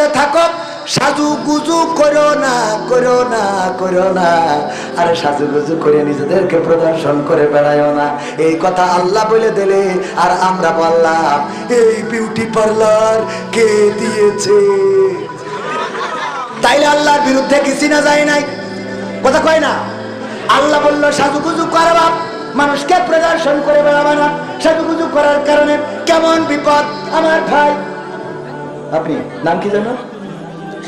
বিপদে থাকো সাজুগুজু করো না, করো না, করো না। আরে সাজুগুজু করে নিজেদেরকে প্রদর্শন করে বেড়ায়ও না। এই কথা আল্লাহ বলে দিলে আর আমরা বললাম এই বিউটি পার্লার কে দিয়েছে? তাইলে আল্লাহর বিরুদ্ধে কিছু না যায় নাই, কথা কয় না। আল্লাহ বললো সাজুগুজু করবা, মানুষকে প্রদর্শন করে বেড়াবা না। সাজুগুজু করার কারণে কেমন বিপদ। আমার ভাই, আপনি নাম কি জানো?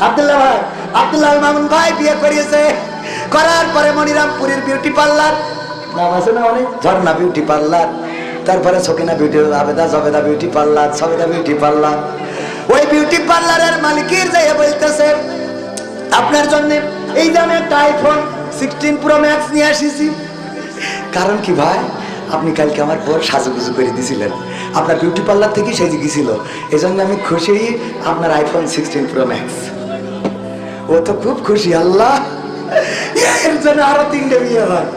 আব্দুল্লাহ ভাই, আব্দুল্লাহ মামুন ভাই বিয়ে করিয়েছে। করার পরে মনিরামপুরের বিউটি পার্লার, নাম আছে না অনেক, ঝর্ণা বিউটি পার্লার, তারপরে Sakina beauty, Abeda Jobeda beauty parlour, সবেদা বিউটি পার্লার। ওই বিউটি পার্লারের মালিকের যাইয়া বলতেছে আপনার জন্য এই দামে একটা আইফোন 16 প্রো ম্যাক্স নিয়ে আসিছি। কারণ কি ভাই, আপনি কালকে আমার পর সাজুগুজু করে দিয়েছিলেন, আপনার বিউটি পার্লার থেকে সেজে গেছিল, এই জন্য আমি খুশি আপনার আইফোন 16 প্রো ম্যাক্স। ও তো খুব খুশি। আল্লাহ, এর জন্য আরো 3টে বিয়ে হয়,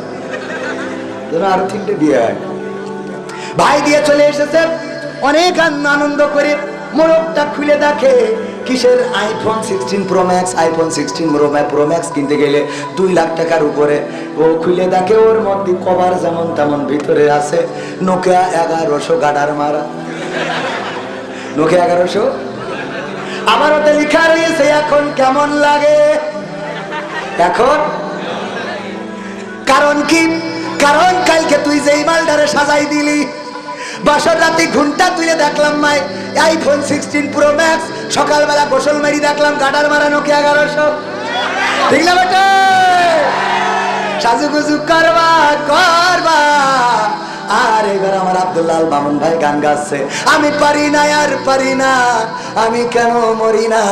আরো 3টে বিয়ে হয়। ভাই দিয়ে চলে এসেছে, অনেক আনন্দ করে মোড়কটা খুলে দেখে কিসের iPhone 16 pro max. IPhone 16 pro max কিনতে গেলে 2 লাখ টাকার উপরে। ও খুলে দেখে ওর মধ্যে কভার যেমন তেমন ভিতরে আছে নোকিয়া 1100 গাডার মারা, নোকিয়া 1100। আমার ওতে লেখা রয়েছে এখন কেমন লাগে। এখন কারণ কি? কারণ কালকে তুই যেই মালটারে সাজাই দিলি, বাসর রাতে ঘুমটা তুলে দেখলাম মাই আইফোন 16 প্রো ম্যাক্স, সকালবেলা গোসল মারি দেখলাম গাডার মারা নোকিয়া 1100। ঠিক না বেটা? সাজুগুজু করবা করবা। আর এবার আমার আব্দুল্লাহ মামুন ভাই গান গাচ্ছে, আমি পারি না আর পারি না, আমি কেন মরি না,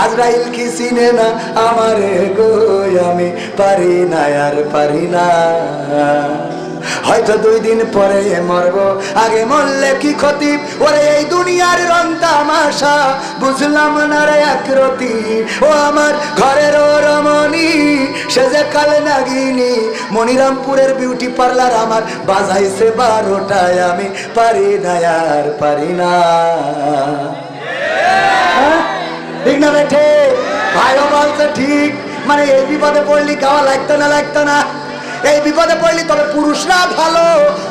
আজরাইল কি চিনে না আমারে গো, আমি পারি না আর পারি না। হয়তো 2 দিন পরে মরবো, আগে মরলে কি ক্ষতি, ওরে এই দুনিয়ার রং তামাশা বুঝলাম না রে একরতি। ও আমার ঘরের রমণী, সে যে কাল নাগিনী, মনিরামপুরের বিউটি পার্লার আমার বাজাইছে 12টায়, আমি পারি না আর পারি না। ঠিক না বেঠে? ভাইও বলছে ঠিক, মানে এই বিপদে পড়লি গাওয়া লাগতো না, লাগতো না। এই বিপদে পড়লি তবে পুরুষরা ভালো,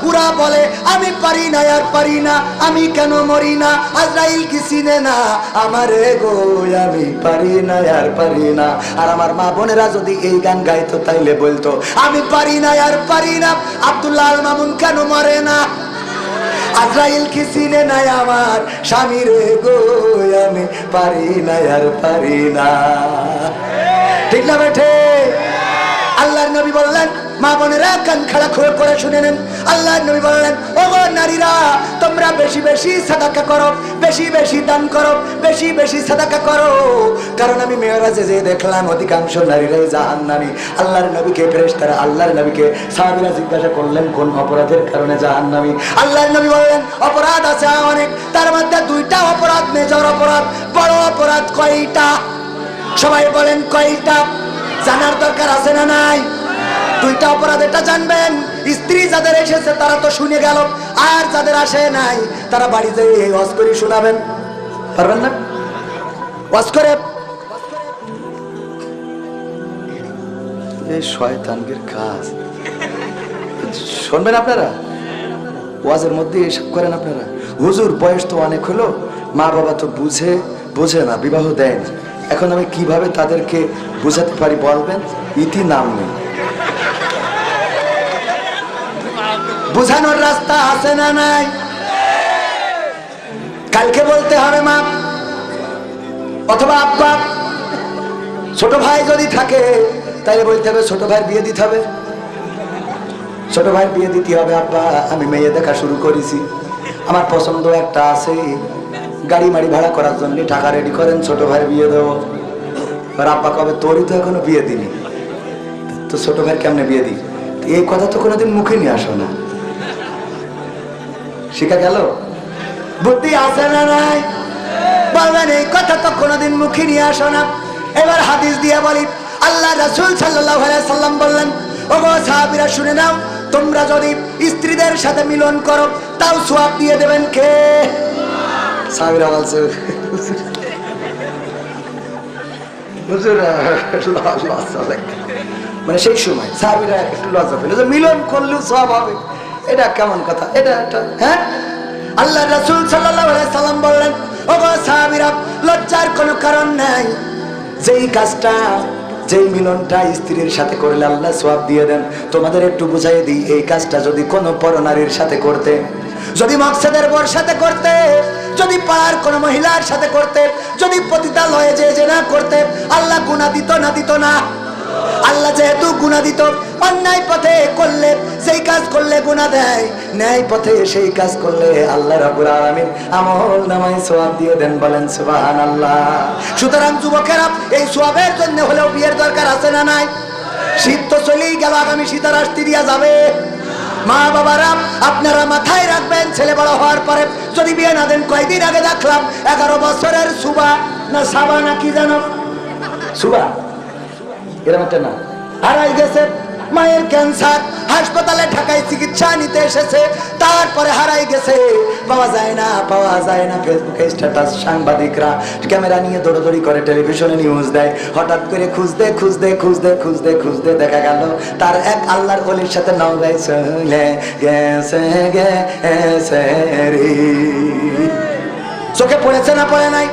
ওরা বলে আমি পারি না আর পারি না, আমি কেন মরি না, আজরাইল কি চিনে না আমারে গো, আমি পারি না আর পারি না। আর আমার মা বোনেরা যদি এই গান গাইতো তাইলে বলতো আমি পারি না আর পারি না, আব্দুল্লাহ মামুন কেন মরে না, আজরাইল কি চিনে না আমার স্বামী রে গো, আমি পারি না আর পারি না। ঠিক না বেঠে? আল্লাহর নবী বললেন, মা বোনেরা কান খাড়া করে শুনে নেন, আল্লাহর নবী বললেন ও গো নারীরা, তোমরা বেশি বেশি সাদাকা করো, বেশি বেশি দান করো, বেশি বেশি সাদাকা করো। কারণ আমি মেরাজে যে দেখলাম অধিকাংশ নারীরাই জাহান্নামী। আল্লাহর নবীকে ফেরেশতারা আল্লাহর নবীকে সাহাবীরা জিজ্ঞাসা করলেন কোন অপরাধের কারণে জাহান্নামী? আল্লাহর নবী বললেন অপরাধ আছে অনেক, তার মধ্যে 2টা অপরাধ মেজর অপরাধ। বড় অপরাধ কয়টা? সবাই বলেন কয়টা? জানার দরকার আছে না নাই? 2টা অপরাধ, এটা জানবেন। স্ত্রী যাদের এসেছে তারা তো শুনে গেল, আর যাদের আসে নাই তারা বাড়ি যেয়ে ওয়াজ করে শোনাবেন, পারবেন না? ওয়াজ করে এই শয়তানের কাজ শুনবেন আপনারা, ওয়াজের মধ্যে এসব করেন আপনারা। হুজুর বয়স তো অনেক হলো, মা বাবা তো বুঝে না, বিবাহ দেয় না, এখন আমি কিভাবে তাদেরকে বুঝাতে পারি বলবেন? ইতি নাম নেই, বুঝানোর রাস্তা আছে না নাই? কালকে বলতে হবে মা অথবা আব্বা। ছোট ভাই যদি থাকে তাহলে বলতে হবে ছোট ভাইয়ের বিয়ে দিতে হবে, ছোট ভাইয়ের বিয়ে দিতে হবে। আব্বা আমি মেয়ে দেখা শুরু করেছি, আমার পছন্দ একটা আছে, গাড়ি মাড়ি ভাড়া করার জন্য টাকা রেডি করেন, ছোট ভাইয়ের বিয়ে দেবো। আর আব্বা কবে তোরই তো এখনো বিয়ে দিনি, তো ছোট ভাইয়ের কেমনে বিয়ে দিই? এই কথা তো কোনোদিন মুখে নিয়ে আসো না, শিখা গেল? বুদ্ধি আছে না নাই? বলবেন এই কথা তো কোনোদিন মুখে নিয়ে আসো না। এবার হাদিস দিয়ে বলি, আল্লাহ রাসূল সাল্লাল্লাহু আলাইহি সাল্লাম বললেন, ওগো সাহাবীরা শুনে নাও, তোমরা যদি স্ত্রীদের সাথে মিলন করো তাও সওয়াব দিয়ে দেবেন কে? সাহাবীরা বলছে হুজুর লজ্জা লাগে। মানে সেই সময় সাহাবীরা একটু লজ্জা পেল যে মিলন করলেও সব হবে, এটা কেমন কথা, এটা একটা হ্যাঁ। আল্লাহ রাসূল সাল্লাল্লাহু আলাইহি সাল্লাম বললেন, ওগো সাহাবীরা, লজ্জার কোনো কারণ নাই। যেই কাজটা, যেই মিলনটা স্ত্রীর সাথে করলে আল্লাহ সওয়াব দিয়ে দেন। তোমাদের একটু বুঝাই দিই, এই কাজটা যদি কোনো পরনারীর সাথে করতে, যদি মকসদের বোর সাথে করতে, যদি পাড়ার কোন মহিলার সাথে করতে, যদি পতিতালয়ে যে জেনা করতে, আল্লাহ গুনাহ দিত না? দিত না? আল্লাহ যেহেতু গুনাহ দিত, অন্যায় পথে করলে সেই কাজ করলে গুনাহ দেয়, ন্যায় পথে সেই কাজ করলে আল্লাহ রাব্বুল আলামিন আমল নামায় সওয়াব দিয়ে দেন। বলেন সুবহানাল্লাহ। সুতরাং যুবকেরা, এই সওয়াবের জন্য হলেও বিয়ের দরকার আছে না নাই? শীত তো চলেই গেল, আগামী শীত আর আসতে দিয়া যাবে। মা বাবারা, আপনারা মাথায় রাখবেন, ছেলে বড় হওয়ার পরে যদি বিয়ে না দেন, কয়দিন আগে দেখলাম 11 বছরের সুবা না সাবা না কি জানো, সুবা এরকম একটা না, হারাই গেছে। মায়ের ক্যান্সার, হাসপাতালে ঢাকায় চিকিৎসা নিতে এসেছে, তারপরে হারাই গেছে, পাওয়া যায় না, পাওয়া যায় না। ফেসবুকে স্ট্যাটাস, সাংবাদিকরা ক্যামেরা নিয়ে দৌড়াদৌড়ি করে, টেলিভিশনে নিউজ দেয়। হঠাৎ করে খুঁজতে খুঁজতে খুঁজতে খুঁজতে খুঁজতে দেখা গেল তার এক আল্লাহর ওলির সাথে নওগাঁয় চলে গেছে গেছে রে। চোখে পড়েছে না পড়ে নাই?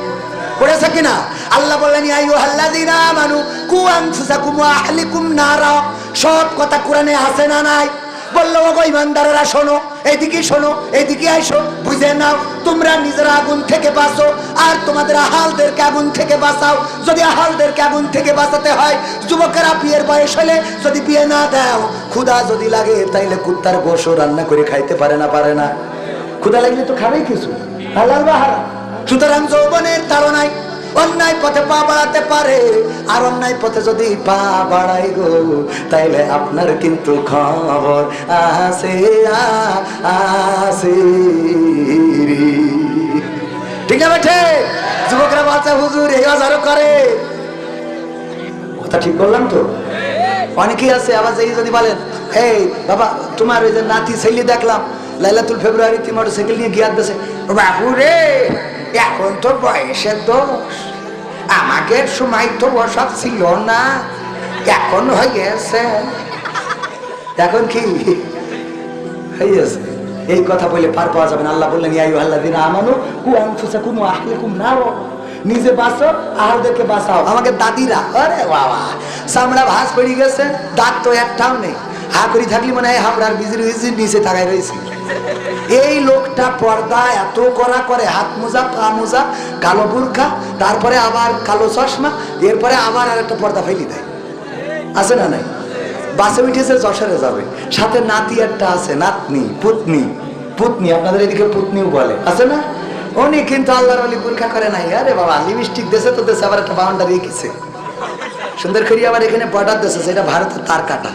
পড়েছে কিনা? আল্লাহ বললেন, ইয়া আইয়ুহাল্লাযীনা আমানু কু আনফুসাকুম ওয়া আহলিকুম নারা। সব কথা কোরআনে আছে না নাই? বললো, ওগো ঈমানদারেরা শোনো, এইদিকে শোনো, এইদিকে আইসো, বুঝে নাও, তোমরা নিজেরা আগুন থেকে বাঁচো আর তোমাদের আহালদেরকে আগুন থেকে বাঁচাও। যদি আহালদেরকে আগুন থেকে বাঁচাতে হয়, যুবকেরা বিয়ের বয়স হলে যদি বিয়ে না দাও, ক্ষুধা যদি লাগে, তাইলে কুত্তার গোশও রান্না করে খাইতে পারে না? পারে না? ক্ষুধা লাগলে তো খাবেই কিছু, হালাল বা হারাম। সুতরাং যৌবনের তাড়নায় অন্যায় পথে পা বাড়াতে পারে, আর অন্যায় পথে যদি পা বাড়াই গো, তাইলে আপনার কিন্তু খবর আছে আছে। ঠিক না বেঠে? যুবকরা বলছে, হুজুর এই হাজারও করে, কথা ঠিক বললাম তো? অনেকেই আছে আবার যেই যদি বলেন, এই বাবা, তোমার ওই যে নাতি ছেলে দেখলাম লাইলাতুল ফেব্রুয়ারিতে মোটরসাইকেল নিয়ে গিয়ে আসতেছে। বাবু রে, এখন তো বয়সের দোষ, আমাকে সময় তো ওসব ছিল না, এখন হয়ে গেছে। এখন কি হয়ে গেছে? এই কথা বলে পার পাওয়া যাবে না। আল্লাহ বললেন, ইয়া আইয়ুহাল্লাযীনা আমানু কু আনফুসাকুম ওয়া আহলিকুম নারা। নিজে বাঁচো, আহালদেরকে বাঁচাও। আমাকে দাদিরা, আরে বাবা, চামড়া ভাঁজ পড়ে গেছে, দাঁত তো একটাও নেই, হা করি থাকলি মনে হয় হাবড়ার বিজির নিচে তাকায় রয়েছে। এই লোকটা পর্দা এত করা করে, হাত মোজা, পা মোজা, কালো বুরখা, তারপরে আবার কালো চশমা, এরপরে আবার আর একটা পর্দা ফেলি দেয়। আছে না নাই? বাসে উঠেছে, যশোরে যাবে, সাথে নাতি একটা আছে, নাতনি, পুতনি, পুতনি, আপনাদের এদিকে পুতনিও বলে, আছে না? উনি কিন্তু আল্লাহর ওলি বুরখা করে নাই। আরে বাবা, লিপস্টিক দেশে তো দেশে আবার একটা বাউন্ডারি রেখেছে সুন্দর করে, আবার এখানে বর্ডার দেশে, সেটা ভারতের তার কাটা।